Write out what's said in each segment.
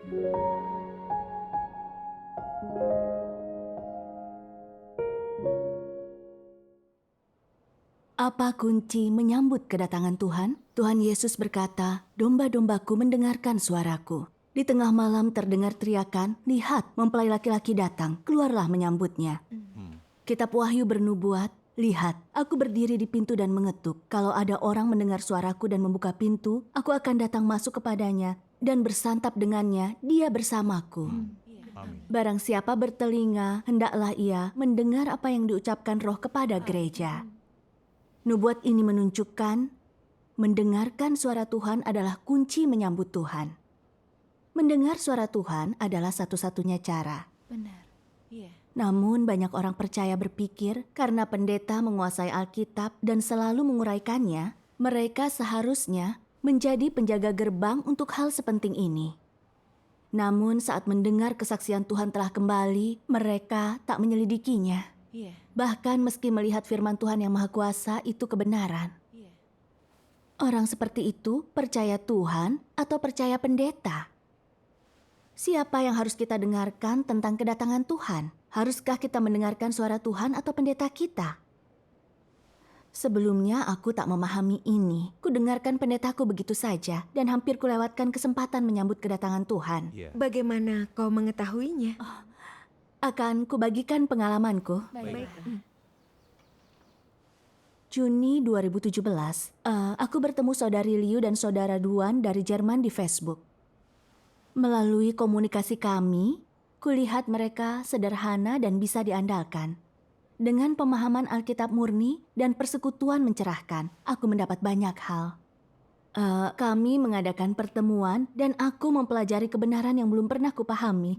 Apa kunci menyambut kedatangan Tuhan? Tuhan Yesus berkata, "Domba-dombaku mendengarkan suaraku." Di tengah malam terdengar teriakan, "Lihat, mempelai laki-laki datang, keluarlah menyambutnya." Kitab Wahyu bernubuat, "Lihat, aku berdiri di pintu dan mengetuk. Kalau ada orang mendengar suaraku dan membuka pintu, aku akan datang masuk kepadanya dan bersantap dengannya, dia bersamaku." Amin. Barang siapa bertelinga, hendaklah ia mendengar apa yang diucapkan Roh kepada gereja. Nubuat ini menunjukkan, mendengarkan suara Tuhan adalah kunci menyambut Tuhan. Mendengar suara Tuhan adalah satu-satunya cara. Benar. Iya. Namun banyak orang percaya berpikir karena pendeta menguasai Alkitab dan selalu menguraikannya, mereka seharusnya menjadi penjaga gerbang untuk hal sepenting ini. Namun saat mendengar kesaksian Tuhan telah kembali, mereka tak menyelidikinya. Iya. Bahkan meski melihat firman Tuhan yang Maha Kuasa itu kebenaran. Iya. Orang seperti itu percaya Tuhan atau percaya pendeta? Siapa yang harus kita dengarkan tentang kedatangan Tuhan? Haruskah kita mendengarkan suara Tuhan atau pendeta kita? Sebelumnya aku tak memahami ini. Kudengarkan pendetaku begitu saja dan hampir kulewatkan kesempatan menyambut kedatangan Tuhan. Iya. Bagaimana kau mengetahuinya? Akan kubagikan pengalamanku. Baiklah. Juni 2017, aku bertemu Saudari Liu dan Saudara Duan dari Jerman di Facebook. Melalui komunikasi kami, kulihat mereka sederhana dan bisa diandalkan. Dengan pemahaman Alkitab murni dan persekutuan mencerahkan, aku mendapat banyak hal. Kami mengadakan pertemuan dan aku mempelajari kebenaran yang belum pernah kupahami.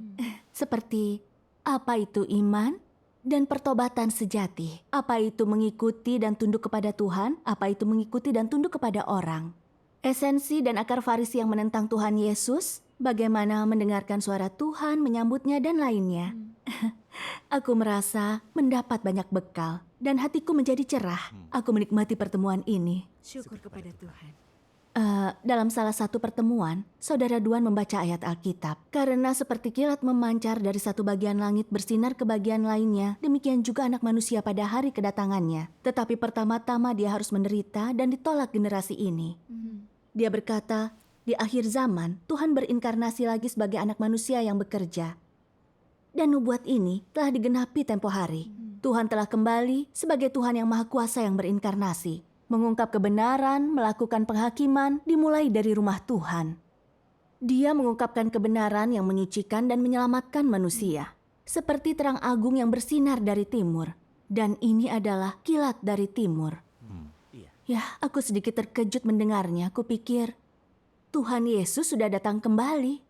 Seperti, apa itu iman dan pertobatan sejati? Apa itu mengikuti dan tunduk kepada Tuhan? Apa itu mengikuti dan tunduk kepada orang? Esensi dan akar Farisi yang menentang Tuhan Yesus, bagaimana mendengarkan suara Tuhan, menyambutnya, dan lainnya. Aku merasa mendapat banyak bekal dan hatiku menjadi cerah. Aku menikmati pertemuan ini. Syukur kepada Tuhan. Dalam salah satu pertemuan, Saudara Duan membaca ayat Alkitab. Karena seperti kilat memancar dari satu bagian langit bersinar ke bagian lainnya, demikian juga anak manusia pada hari kedatangannya. Tetapi pertama-tama dia harus menderita dan ditolak generasi ini. Dia berkata, di akhir zaman, Tuhan berinkarnasi lagi sebagai anak manusia yang bekerja. Dan nubuat ini telah digenapi tempo hari. Tuhan telah kembali sebagai Tuhan yang Maha Kuasa yang berinkarnasi. Mengungkap kebenaran, melakukan penghakiman, dimulai dari rumah Tuhan. Dia mengungkapkan kebenaran yang menyucikan dan menyelamatkan manusia. Seperti terang agung yang bersinar dari timur. Dan ini adalah kilat dari timur. Iya. Ya, aku sedikit terkejut mendengarnya. Kupikir, Tuhan Yesus sudah datang kembali.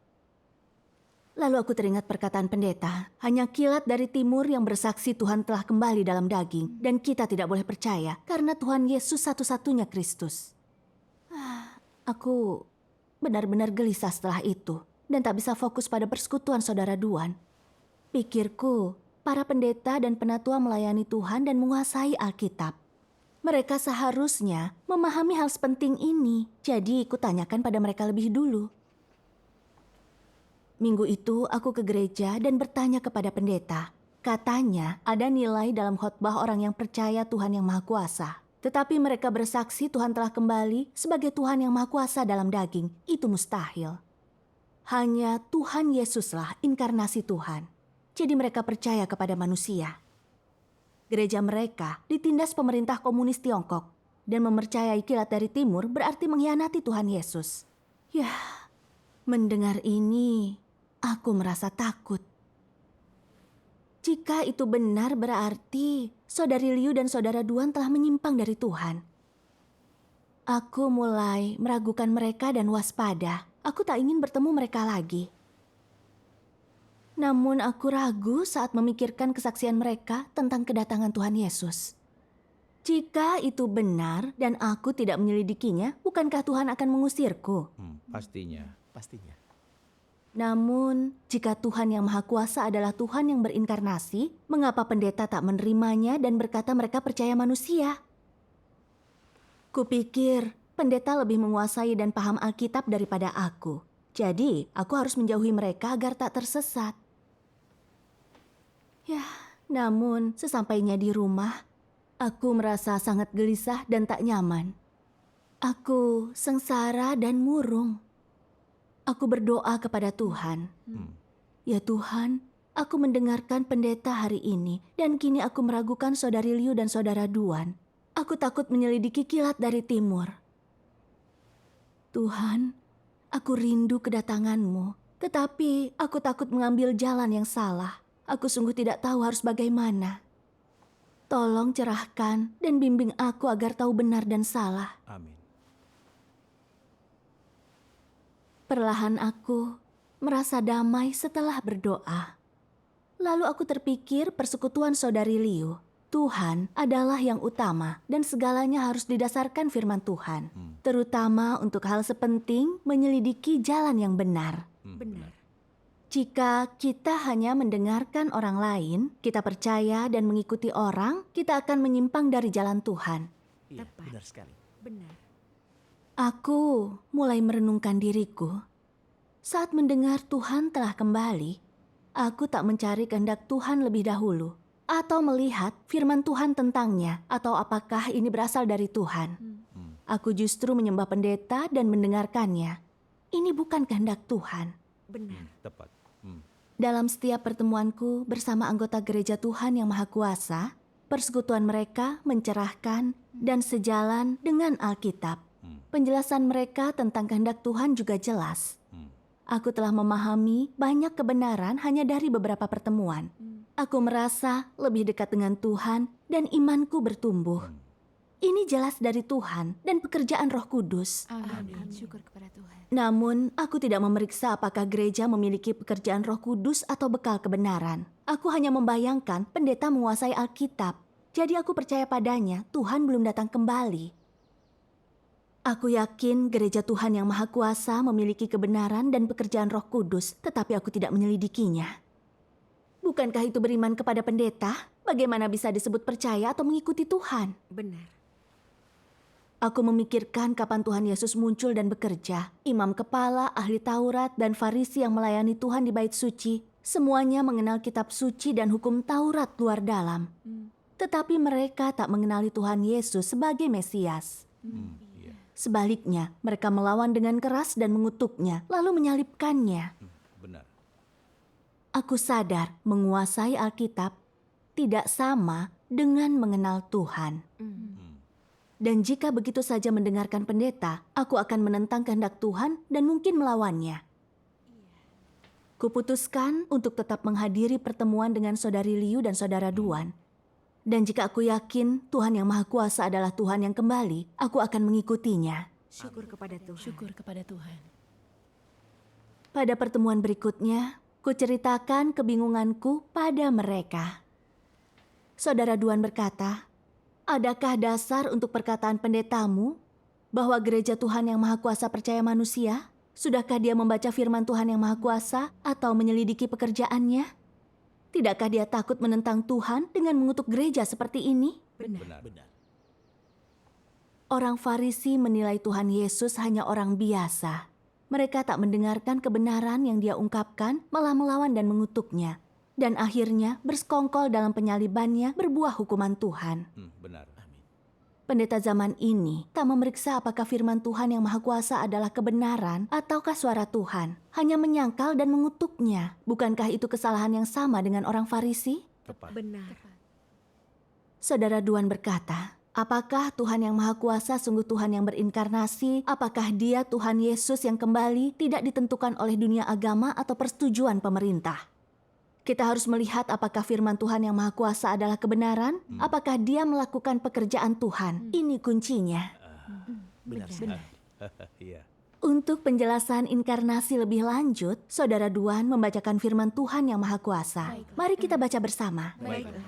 Lalu aku teringat perkataan pendeta, hanya kilat dari timur yang bersaksi Tuhan telah kembali dalam daging. Dan kita tidak boleh percaya, karena Tuhan Yesus satu-satunya Kristus. Aku benar-benar gelisah setelah itu, dan tak bisa fokus pada persekutuan Saudara Duan. Pikirku, para pendeta dan penatua melayani Tuhan dan menguasai Alkitab. Mereka seharusnya memahami hal sepenting ini, jadi kutanyakan pada mereka lebih dulu. Minggu itu aku ke gereja dan bertanya kepada pendeta. Katanya ada nilai dalam khotbah orang yang percaya Tuhan yang Maha Kuasa. Tetapi mereka bersaksi Tuhan telah kembali sebagai Tuhan yang Maha Kuasa dalam daging. Itu mustahil. Hanya Tuhan Yesuslah inkarnasi Tuhan. Jadi mereka percaya kepada manusia. Gereja mereka ditindas pemerintah komunis Tiongkok. Dan mempercayai kilat dari timur berarti mengkhianati Tuhan Yesus. Yah, mendengar ini, aku merasa takut. Jika itu benar berarti Saudari Liu dan Saudara Duan telah menyimpang dari Tuhan. Aku mulai meragukan mereka dan waspada. Aku tak ingin bertemu mereka lagi. Namun aku ragu saat memikirkan kesaksian mereka tentang kedatangan Tuhan Yesus. Jika itu benar dan aku tidak menyelidikinya, bukankah Tuhan akan mengusirku? Pastinya. Namun, jika Tuhan yang Maha Kuasa adalah Tuhan yang berinkarnasi, mengapa pendeta tak menerimanya dan berkata mereka percaya manusia? Kupikir pendeta lebih menguasai dan paham Alkitab daripada aku. Jadi, aku harus menjauhi mereka agar tak tersesat. Ya, namun sesampainya di rumah, aku merasa sangat gelisah dan tak nyaman. Aku sengsara dan murung. Aku berdoa kepada Tuhan. Ya Tuhan, aku mendengarkan pendeta hari ini dan kini aku meragukan saudari Liu dan saudara Duan. Aku takut menyelidiki kilat dari timur. Tuhan, aku rindu kedatangan-Mu, tetapi aku takut mengambil jalan yang salah. Aku sungguh tidak tahu harus bagaimana. Tolong cerahkan dan bimbing aku agar tahu benar dan salah. Amin. Perlahan aku merasa damai setelah berdoa. Lalu aku terpikir persekutuan saudari Liu. Tuhan adalah yang utama dan segalanya harus didasarkan firman Tuhan. Terutama untuk hal sepenting menyelidiki jalan yang benar. Benar. Jika kita hanya mendengarkan orang lain, kita percaya dan mengikuti orang, kita akan menyimpang dari jalan Tuhan. Iya, Tepat. benar sekali. Benar. Aku mulai merenungkan diriku. Saat mendengar Tuhan telah kembali, aku tak mencari kehendak Tuhan lebih dahulu, atau melihat firman Tuhan tentangnya, atau apakah ini berasal dari Tuhan. Aku justru menyembah pendeta dan mendengarkannya. Ini bukan kehendak Tuhan. Benar. Tepat. Dalam setiap pertemuanku bersama anggota gereja Tuhan yang Maha Kuasa, persekutuan mereka mencerahkan dan sejalan dengan Alkitab. Penjelasan mereka tentang kehendak Tuhan juga jelas. Aku telah memahami banyak kebenaran hanya dari beberapa pertemuan. Aku merasa lebih dekat dengan Tuhan dan imanku bertumbuh. Ini jelas dari Tuhan dan pekerjaan Roh Kudus. Amin. Syukur kepada Tuhan. Namun, aku tidak memeriksa apakah gereja memiliki pekerjaan Roh Kudus atau bekal kebenaran. Aku hanya membayangkan pendeta menguasai Alkitab. Jadi aku percaya padanya, Tuhan belum datang kembali. Aku yakin gereja Tuhan yang Maha Kuasa memiliki kebenaran dan pekerjaan Roh Kudus, tetapi aku tidak menyelidikinya. Bukankah itu beriman kepada pendeta? Bagaimana bisa disebut percaya atau mengikuti Tuhan? Benar. Aku memikirkan kapan Tuhan Yesus muncul dan bekerja. Imam kepala, ahli Taurat, dan Farisi yang melayani Tuhan di bait suci, semuanya mengenal kitab suci dan hukum Taurat luar dalam. Tetapi mereka tak mengenali Tuhan Yesus sebagai Mesias. Iya. Sebaliknya, mereka melawan dengan keras dan mengutuknya, lalu menyalibkannya. Benar. Aku sadar menguasai Alkitab tidak sama dengan mengenal Tuhan. Dan jika begitu saja mendengarkan pendeta, aku akan menentang kehendak Tuhan dan mungkin melawannya. Kuputuskan untuk tetap menghadiri pertemuan dengan saudari Liu dan saudara Duan. Dan jika aku yakin Tuhan yang Maha Kuasa adalah Tuhan yang kembali, aku akan mengikutinya. Syukur kepada Tuhan. Syukur kepada Tuhan. Pada pertemuan berikutnya, kuceritakan kebingunganku pada mereka. Saudara Duan berkata, "Adakah dasar untuk perkataan pendetamu bahwa gereja Tuhan yang Maha Kuasa percaya manusia? Sudahkah dia membaca firman Tuhan yang Maha Kuasa atau menyelidiki pekerjaannya? Tidakkah dia takut menentang Tuhan dengan mengutuk gereja seperti ini?" Benar. Orang Farisi menilai Tuhan Yesus hanya orang biasa. Mereka tak mendengarkan kebenaran yang dia ungkapkan, malah melawan dan mengutuknya. Dan akhirnya bersekongkol dalam penyalibannya berbuah hukuman Tuhan. Benar. Amin. Pendeta zaman ini tak memeriksa apakah firman Tuhan yang Maha Kuasa adalah kebenaran ataukah suara Tuhan. Hanya menyangkal dan mengutuknya. Bukankah itu kesalahan yang sama dengan orang Farisi? Tepat. Benar. Saudara Duan berkata, apakah Tuhan yang Maha Kuasa sungguh Tuhan yang berinkarnasi? Apakah dia Tuhan Yesus yang kembali tidak ditentukan oleh dunia agama atau persetujuan pemerintah? Kita harus melihat apakah firman Tuhan yang Maha Kuasa adalah kebenaran, apakah dia melakukan pekerjaan Tuhan. Ini kuncinya. Benar sekali. Iya. Untuk penjelasan inkarnasi lebih lanjut, Saudara Duan membacakan firman Tuhan yang Maha Kuasa. Mari kita baca bersama. Baiklah.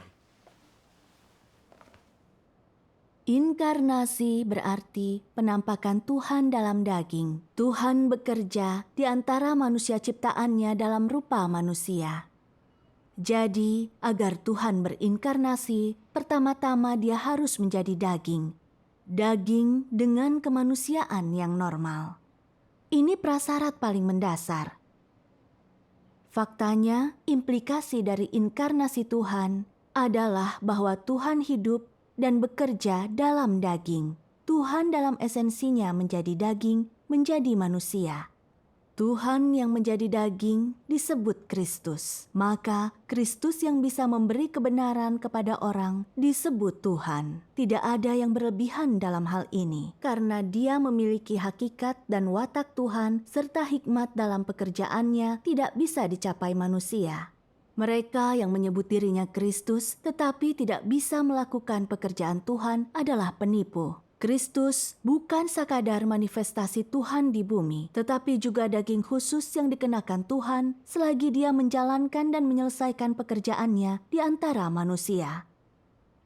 Inkarnasi berarti penampakan Tuhan dalam daging. Tuhan bekerja di antara manusia ciptaannya dalam rupa manusia. Jadi, agar Tuhan berinkarnasi, pertama-tama dia harus menjadi daging. Daging dengan kemanusiaan yang normal. Ini prasyarat paling mendasar. Faktanya, implikasi dari inkarnasi Tuhan adalah bahwa Tuhan hidup dan bekerja dalam daging. Tuhan dalam esensinya menjadi daging, menjadi manusia. Tuhan yang menjadi daging disebut Kristus. Maka Kristus yang bisa memberi kebenaran kepada orang disebut Tuhan. Tidak ada yang berlebihan dalam hal ini, karena Dia memiliki hakikat dan watak Tuhan serta hikmat dalam pekerjaannya tidak bisa dicapai manusia. Mereka yang menyebut dirinya Kristus tetapi tidak bisa melakukan pekerjaan Tuhan adalah penipu. Kristus bukan sekadar manifestasi Tuhan di bumi, tetapi juga daging khusus yang dikenakan Tuhan selagi Dia menjalankan dan menyelesaikan pekerjaannya di antara manusia.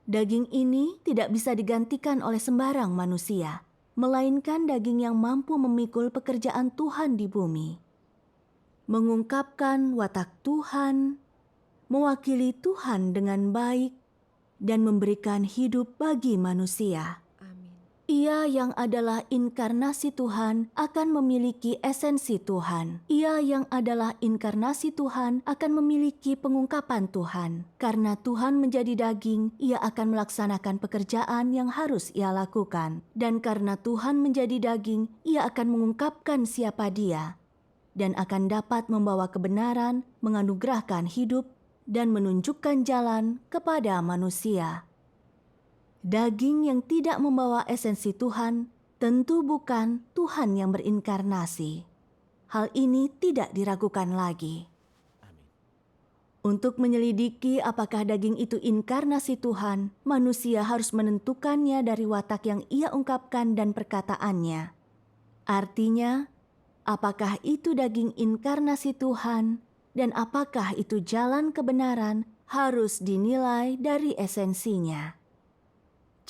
Daging ini tidak bisa digantikan oleh sembarang manusia, melainkan daging yang mampu memikul pekerjaan Tuhan di bumi. Mengungkapkan watak Tuhan, mewakili Tuhan dengan baik, dan memberikan hidup bagi manusia. Ia yang adalah inkarnasi Tuhan akan memiliki esensi Tuhan. Ia yang adalah inkarnasi Tuhan akan memiliki pengungkapan Tuhan. Karena Tuhan menjadi daging, ia akan melaksanakan pekerjaan yang harus ia lakukan. Dan karena Tuhan menjadi daging, ia akan mengungkapkan siapa Dia. Dan akan dapat membawa kebenaran, menganugerahkan hidup, dan menunjukkan jalan kepada manusia. Daging yang tidak membawa esensi Tuhan tentu bukan Tuhan yang berinkarnasi. Hal ini tidak diragukan lagi. Amin. Untuk menyelidiki apakah daging itu inkarnasi Tuhan, manusia harus menentukannya dari watak yang ia ungkapkan dan perkataannya. Artinya, apakah itu daging inkarnasi Tuhan dan apakah itu jalan kebenaran harus dinilai dari esensinya.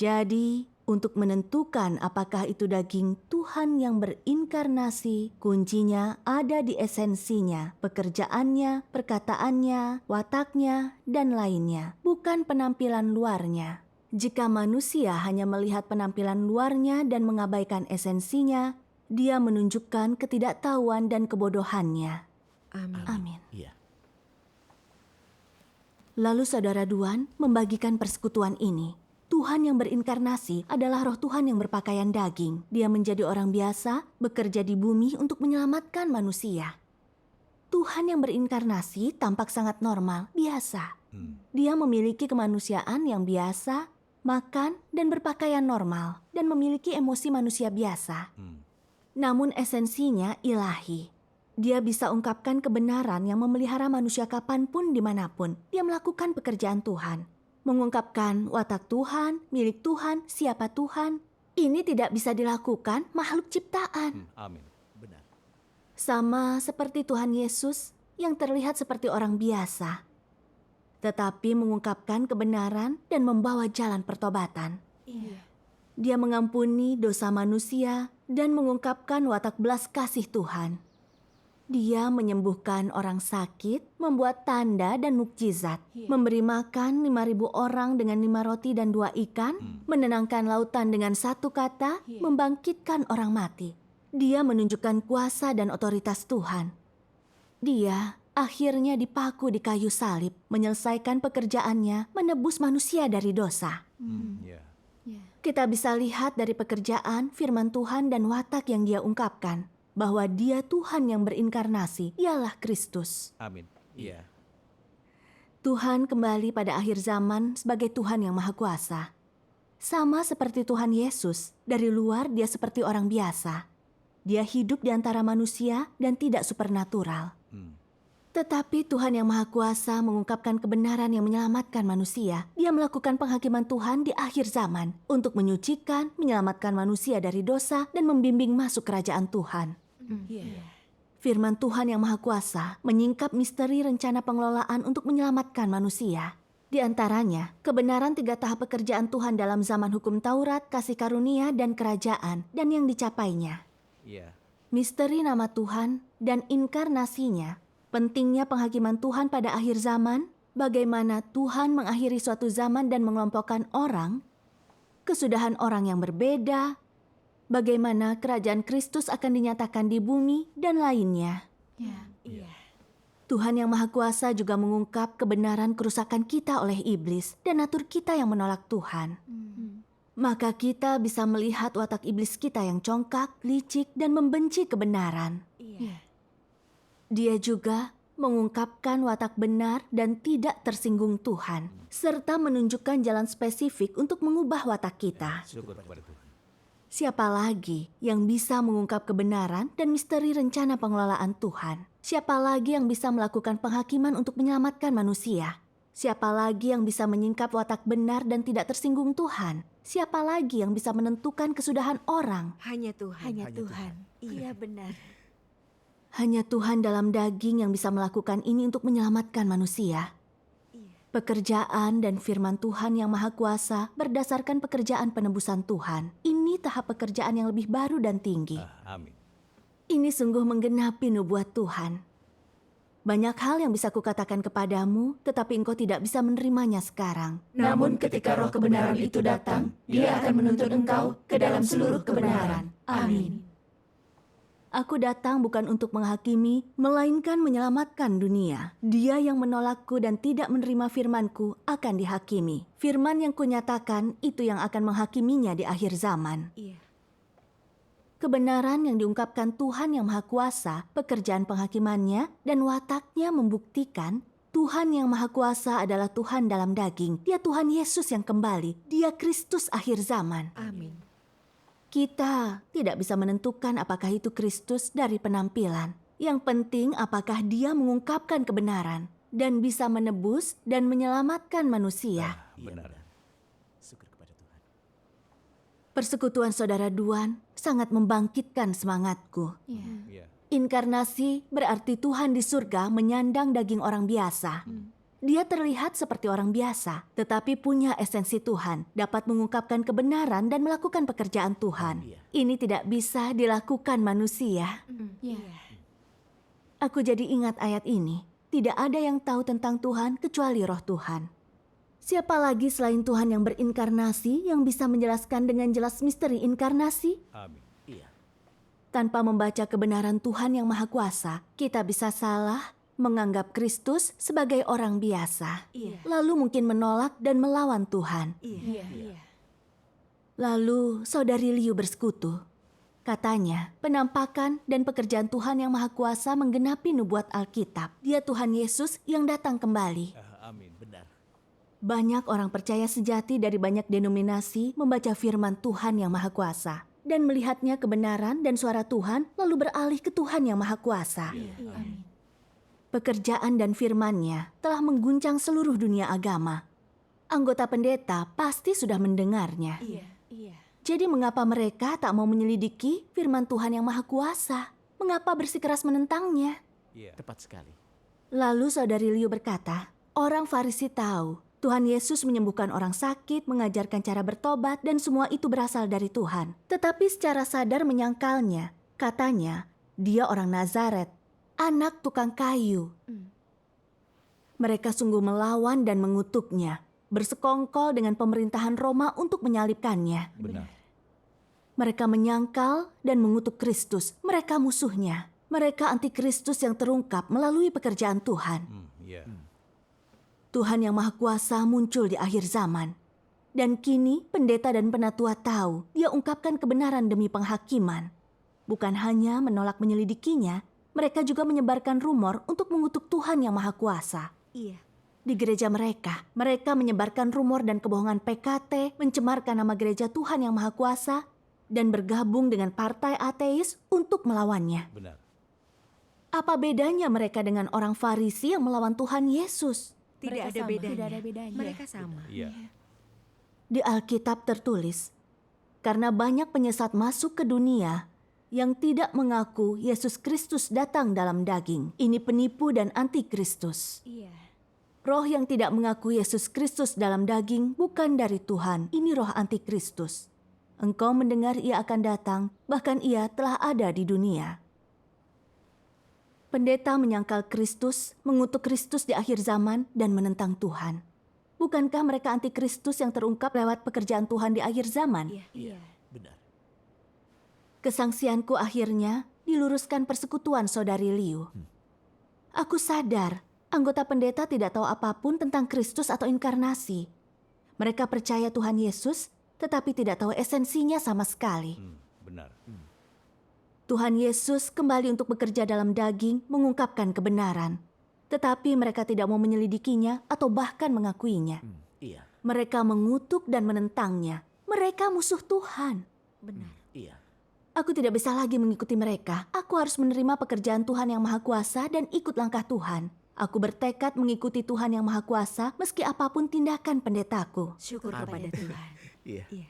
Jadi, untuk menentukan apakah itu daging Tuhan yang berinkarnasi, kuncinya ada di esensinya, pekerjaannya, perkataannya, wataknya, dan lainnya, bukan penampilan luarnya. Jika manusia hanya melihat penampilan luarnya dan mengabaikan esensinya, dia menunjukkan ketidaktahuan dan kebodohannya. Amin. Amin. Iya. Lalu saudara Duan membagikan persekutuan ini. Tuhan yang berinkarnasi adalah roh Tuhan yang berpakaian daging. Dia menjadi orang biasa, bekerja di bumi untuk menyelamatkan manusia. Tuhan yang berinkarnasi tampak sangat normal, biasa. Dia memiliki kemanusiaan yang biasa, makan dan berpakaian normal, dan memiliki emosi manusia biasa. Namun esensinya ilahi. Dia bisa ungkapkan kebenaran yang memelihara manusia kapanpun dimanapun. Dia melakukan pekerjaan Tuhan. Mengungkapkan watak Tuhan, milik Tuhan, siapa Tuhan. Ini tidak bisa dilakukan makhluk ciptaan. Amin. Benar. Sama seperti Tuhan Yesus yang terlihat seperti orang biasa. Tetapi mengungkapkan kebenaran dan membawa jalan pertobatan. Dia mengampuni dosa manusia dan mengungkapkan watak belas kasih Tuhan. Dia menyembuhkan orang sakit, membuat tanda dan mukjizat, memberi makan 5.000 orang dengan 5 roti dan 2 ikan, menenangkan lautan dengan 1 kata, membangkitkan orang mati. Dia menunjukkan kuasa dan otoritas Tuhan. Dia akhirnya dipaku di kayu salib, menyelesaikan pekerjaannya, menebus manusia dari dosa. Iya. Kita bisa lihat dari pekerjaan, firman Tuhan dan watak yang dia ungkapkan, bahwa dia Tuhan yang berinkarnasi, ialah Kristus. Amin. Iya. Tuhan kembali pada akhir zaman sebagai Tuhan yang Maha Kuasa. Sama seperti Tuhan Yesus, dari luar dia seperti orang biasa. Dia hidup di antara manusia dan tidak supernatural. Tetapi Tuhan yang Maha Kuasa mengungkapkan kebenaran yang menyelamatkan manusia. Dia melakukan penghakiman Tuhan di akhir zaman untuk menyucikan, menyelamatkan manusia dari dosa, dan membimbing masuk kerajaan Tuhan. Firman Tuhan yang Maha Kuasa menyingkap misteri rencana pengelolaan untuk menyelamatkan manusia. Di antaranya, kebenaran 3 tahap pekerjaan Tuhan dalam zaman hukum Taurat, kasih karunia, dan kerajaan, dan yang dicapainya. Iya. Misteri nama Tuhan dan inkarnasinya, pentingnya penghakiman Tuhan pada akhir zaman, bagaimana Tuhan mengakhiri suatu zaman dan mengelompokkan orang, kesudahan orang yang berbeda, bagaimana kerajaan Kristus akan dinyatakan di bumi dan lainnya. Ya. Iya. Tuhan yang Maha Kuasa juga mengungkap kebenaran kerusakan kita oleh iblis dan natur kita yang menolak Tuhan. Maka kita bisa melihat watak iblis kita yang congkak, licik, dan membenci kebenaran. Iya. Dia juga mengungkapkan watak benar dan tidak tersinggung Tuhan, serta menunjukkan jalan spesifik untuk mengubah watak kita. Syukur kepada Tuhan. Siapa lagi yang bisa mengungkap kebenaran dan misteri rencana pengelolaan Tuhan? Siapa lagi yang bisa melakukan penghakiman untuk menyelamatkan manusia? Siapa lagi yang bisa menyingkap watak benar dan tidak tersinggung Tuhan? Siapa lagi yang bisa menentukan kesudahan orang? Hanya Tuhan. Hanya Hanya Tuhan. Iya benar. Hanya Tuhan dalam daging yang bisa melakukan ini untuk menyelamatkan manusia. Iya. Pekerjaan dan firman Tuhan yang Maha Kuasa berdasarkan pekerjaan penebusan Tuhan. Ini tahap pekerjaan yang lebih baru dan tinggi. Amin. Ini sungguh menggenapi nubuat Tuhan. Banyak hal yang bisa kukatakan kepadamu, tetapi engkau tidak bisa menerimanya sekarang. Namun ketika roh kebenaran itu datang, dia akan menuntun engkau ke dalam seluruh kebenaran. Amin. Aku datang bukan untuk menghakimi, melainkan menyelamatkan dunia. Dia yang menolakku dan tidak menerima firmanku akan dihakimi. Firman yang kunyatakan itu yang akan menghakiminya di akhir zaman. Iya. Kebenaran yang diungkapkan Tuhan yang Maha Kuasa, pekerjaan penghakimannya, dan wataknya membuktikan Tuhan yang Maha Kuasa adalah Tuhan dalam daging. Dia Tuhan Yesus yang kembali. Dia Kristus akhir zaman. Amin. Kita tidak bisa menentukan apakah itu Kristus dari penampilan. Yang penting apakah dia mengungkapkan kebenaran dan bisa menebus dan menyelamatkan manusia. Benar. Syukur kepada Tuhan. Persekutuan Saudara Duan sangat membangkitkan semangatku. Ya. Iya. Inkarnasi berarti Tuhan di surga menyandang daging orang biasa. Dia terlihat seperti orang biasa, tetapi punya esensi Tuhan, dapat mengungkapkan kebenaran dan melakukan pekerjaan Tuhan. Iya. Ini tidak bisa dilakukan manusia. Ya. Aku jadi ingat ayat ini. Tidak ada yang tahu tentang Tuhan kecuali Roh Tuhan. Siapa lagi selain Tuhan yang berinkarnasi yang bisa menjelaskan dengan jelas misteri inkarnasi? Amin. Iya. Tanpa membaca kebenaran Tuhan yang Maha Kuasa, kita bisa salah menganggap Kristus sebagai orang biasa. Iya. Lalu mungkin menolak dan melawan Tuhan. Iya. Iya. Lalu saudari Liu bersekutu. Katanya, penampakan dan pekerjaan Tuhan yang Maha Kuasa menggenapi nubuat Alkitab. Dia Tuhan Yesus yang datang kembali. Amin. Benar. Banyak orang percaya sejati dari banyak denominasi membaca firman Tuhan yang Maha Kuasa dan melihatnya kebenaran dan suara Tuhan lalu beralih ke Tuhan yang Maha Kuasa. Amin. Pekerjaan dan firman-Nya telah mengguncang seluruh dunia agama. Anggota pendeta pasti sudah mendengarnya. Iya. Iya. Jadi mengapa mereka tak mau menyelidiki firman Tuhan yang Maha Kuasa? Mengapa bersikeras menentangnya? Iya. Tepat sekali. Lalu saudari Liu berkata, orang Farisi tahu Tuhan Yesus menyembuhkan orang sakit, mengajarkan cara bertobat, dan semua itu berasal dari Tuhan. Tetapi secara sadar menyangkalnya. Katanya, dia orang Nazaret, anak tukang kayu. Mereka sungguh melawan dan mengutuknya, bersekongkol dengan pemerintahan Roma untuk menyalibkannya. Benar. Mereka menyangkal dan mengutuk Kristus. Mereka musuhnya. Mereka antikristus yang terungkap melalui pekerjaan Tuhan. Iya. Tuhan yang Maha Kuasa muncul di akhir zaman. Dan kini pendeta dan penatua tahu dia ungkapkan kebenaran demi penghakiman. Bukan hanya menolak menyelidikinya, mereka juga menyebarkan rumor untuk mengutuk Tuhan yang Maha Kuasa. Iya. Di gereja mereka menyebarkan rumor dan kebohongan PKT, mencemarkan nama gereja Tuhan yang Maha Kuasa, dan bergabung dengan partai ateis untuk melawannya. Benar. Apa bedanya mereka dengan orang Farisi yang melawan Tuhan Yesus? Tidak Mereka ada sama. bedanya. Tidak ada bedanya. Mereka sama. Iya. Di Alkitab tertulis, karena banyak penyesat masuk ke dunia yang tidak mengaku Yesus Kristus datang dalam daging. Ini penipu dan antikristus. Iya. Roh yang tidak mengaku Yesus Kristus dalam daging bukan dari Tuhan. Ini roh antikristus. Engkau mendengar ia akan datang, bahkan ia telah ada di dunia. Pendeta menyangkal Kristus, mengutuk Kristus di akhir zaman, dan menentang Tuhan. Bukankah mereka antikristus yang terungkap lewat pekerjaan Tuhan di akhir zaman? Iya. Iya. Benar. Kesangsianku akhirnya diluruskan persekutuan saudari Liu. Aku sadar anggota pendeta tidak tahu apapun tentang Kristus atau inkarnasi. Mereka percaya Tuhan Yesus, tetapi tidak tahu esensinya sama sekali. Benar. Tuhan Yesus kembali untuk bekerja dalam daging, mengungkapkan kebenaran. Tetapi mereka tidak mau menyelidikinya atau bahkan mengakuinya. Iya. Mereka mengutuk dan menentangnya. Mereka musuh Tuhan. Benar. Iya. Aku tidak bisa lagi mengikuti mereka. Aku harus menerima pekerjaan Tuhan yang Maha Kuasa dan ikut langkah Tuhan. Aku bertekad mengikuti Tuhan yang Maha Kuasa meski apapun tindakan pendetaku. Syukur kepada Tuhan. Iya. Iya.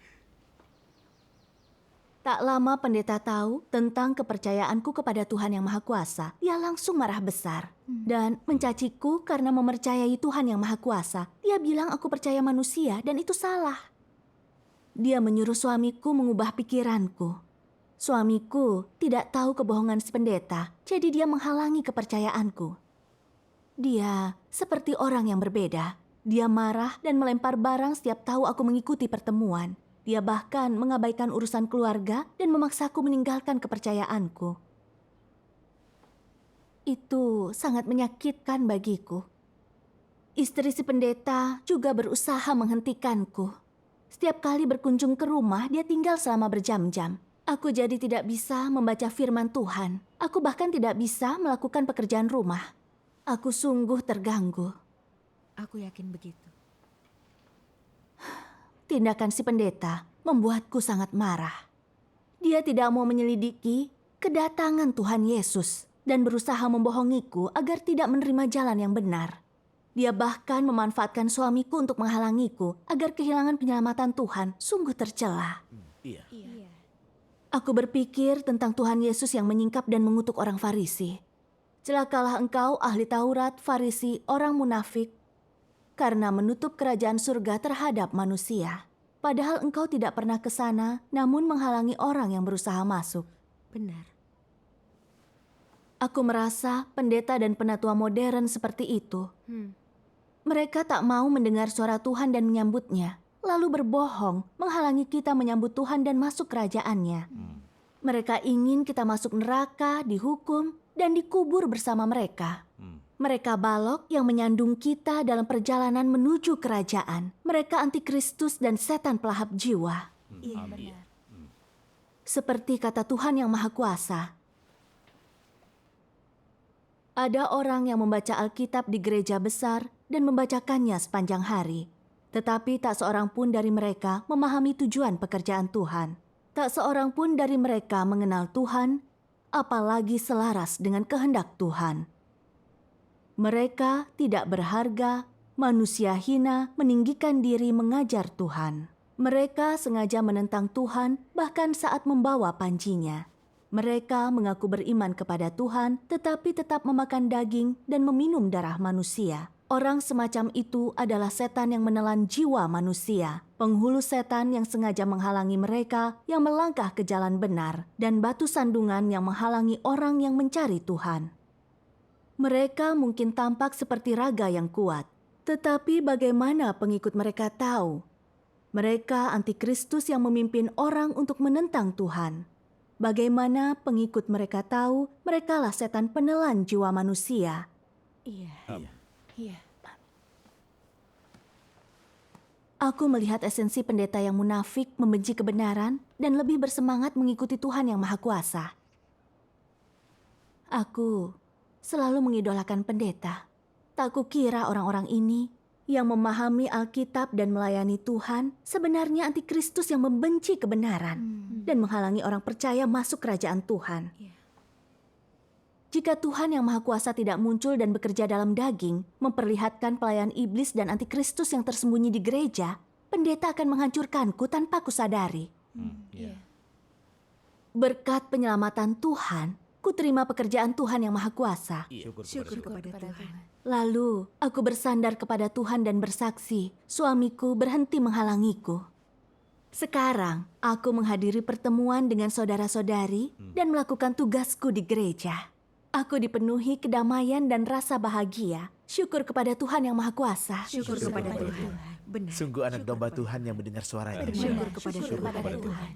Tak lama pendeta tahu tentang kepercayaanku kepada Tuhan yang Maha Kuasa. Dia langsung marah besar dan mencaciku karena memercayai Tuhan yang Maha Kuasa. Dia bilang aku percaya manusia dan itu salah. Dia menyuruh suamiku mengubah pikiranku. Suamiku tidak tahu kebohongan si pendeta, jadi dia menghalangi kepercayaanku. Dia seperti orang yang berbeda. Dia marah dan melempar barang setiap tahu aku mengikuti pertemuan. Dia bahkan mengabaikan urusan keluarga dan memaksaku meninggalkan kepercayaanku. Itu sangat menyakitkan bagiku. Istri si pendeta juga berusaha menghentikanku. Setiap kali berkunjung ke rumah, dia tinggal selama berjam-jam. Aku jadi tidak bisa membaca firman Tuhan. Aku bahkan tidak bisa melakukan pekerjaan rumah. Aku sungguh terganggu. Aku yakin begitu. Tindakan si pendeta membuatku sangat marah. Dia tidak mau menyelidiki kedatangan Tuhan Yesus dan berusaha membohongiku agar tidak menerima jalan yang benar. Dia bahkan memanfaatkan suamiku untuk menghalangiku agar kehilangan penyelamatan Tuhan sungguh tercela. Iya. Iya. Aku berpikir tentang Tuhan Yesus yang menyingkap dan mengutuk orang Farisi. Celakalah engkau ahli Taurat, Farisi, orang munafik, karena menutup kerajaan surga terhadap manusia. Padahal engkau tidak pernah ke sana, namun menghalangi orang yang berusaha masuk. Benar. Aku merasa pendeta dan penatua modern seperti itu. Mereka tak mau mendengar suara Tuhan dan menyambutnya, lalu berbohong, menghalangi kita menyambut Tuhan dan masuk kerajaannya. Mereka ingin kita masuk neraka, dihukum, dan dikubur bersama mereka. Mereka balok yang menyandung kita dalam perjalanan menuju kerajaan. Mereka antikristus dan setan pelahap jiwa. Iya. Benar. Seperti kata Tuhan yang Maha Kuasa. Ada orang yang membaca Alkitab di gereja besar dan membacakannya sepanjang hari. Tetapi tak seorang pun dari mereka memahami tujuan pekerjaan Tuhan. Tak seorang pun dari mereka mengenal Tuhan, apalagi selaras dengan kehendak Tuhan. Mereka tidak berharga, manusia hina, meninggikan diri mengajar Tuhan. Mereka sengaja menentang Tuhan bahkan saat membawa pancinya. Mereka mengaku beriman kepada Tuhan tetapi tetap memakan daging dan meminum darah manusia. Orang semacam itu adalah setan yang menelan jiwa manusia, penghulu setan yang sengaja menghalangi mereka yang melangkah ke jalan benar, dan batu sandungan yang menghalangi orang yang mencari Tuhan. Mereka mungkin tampak seperti raga yang kuat, tetapi bagaimana pengikut mereka tahu? Mereka antikristus yang memimpin orang untuk menentang Tuhan. Bagaimana pengikut mereka tahu merekalah setan penelan jiwa manusia? Iya. Iya. Iya. Aku melihat esensi pendeta yang munafik membenci kebenaran dan lebih bersemangat mengikuti Tuhan yang Maha Kuasa. Aku selalu mengidolakan pendeta. Tak kukira orang-orang ini yang memahami Alkitab dan melayani Tuhan sebenarnya antikristus yang membenci kebenaran dan menghalangi orang percaya masuk kerajaan Tuhan. Iya. Jika Tuhan yang Maha Kuasa tidak muncul dan bekerja dalam daging, memperlihatkan pelayan iblis dan antikristus yang tersembunyi di gereja, pendeta akan menghancurkanku tanpa kusadari. Iya. Berkat penyelamatan Tuhan, ku terima pekerjaan Tuhan yang Maha Kuasa. Syukur kepada Tuhan. Lalu, aku bersandar kepada Tuhan dan bersaksi, suamiku berhenti menghalangiku. Sekarang, aku menghadiri pertemuan dengan saudara-saudari dan melakukan tugasku di gereja. Aku dipenuhi kedamaian dan rasa bahagia. Syukur kepada Tuhan yang Maha Kuasa. Syukur kepada Tuhan. Benar. Sungguh anak domba Tuhan yang mendengar suaranya. Syukur kepada Syukur Tuhan. kepada Tuhan.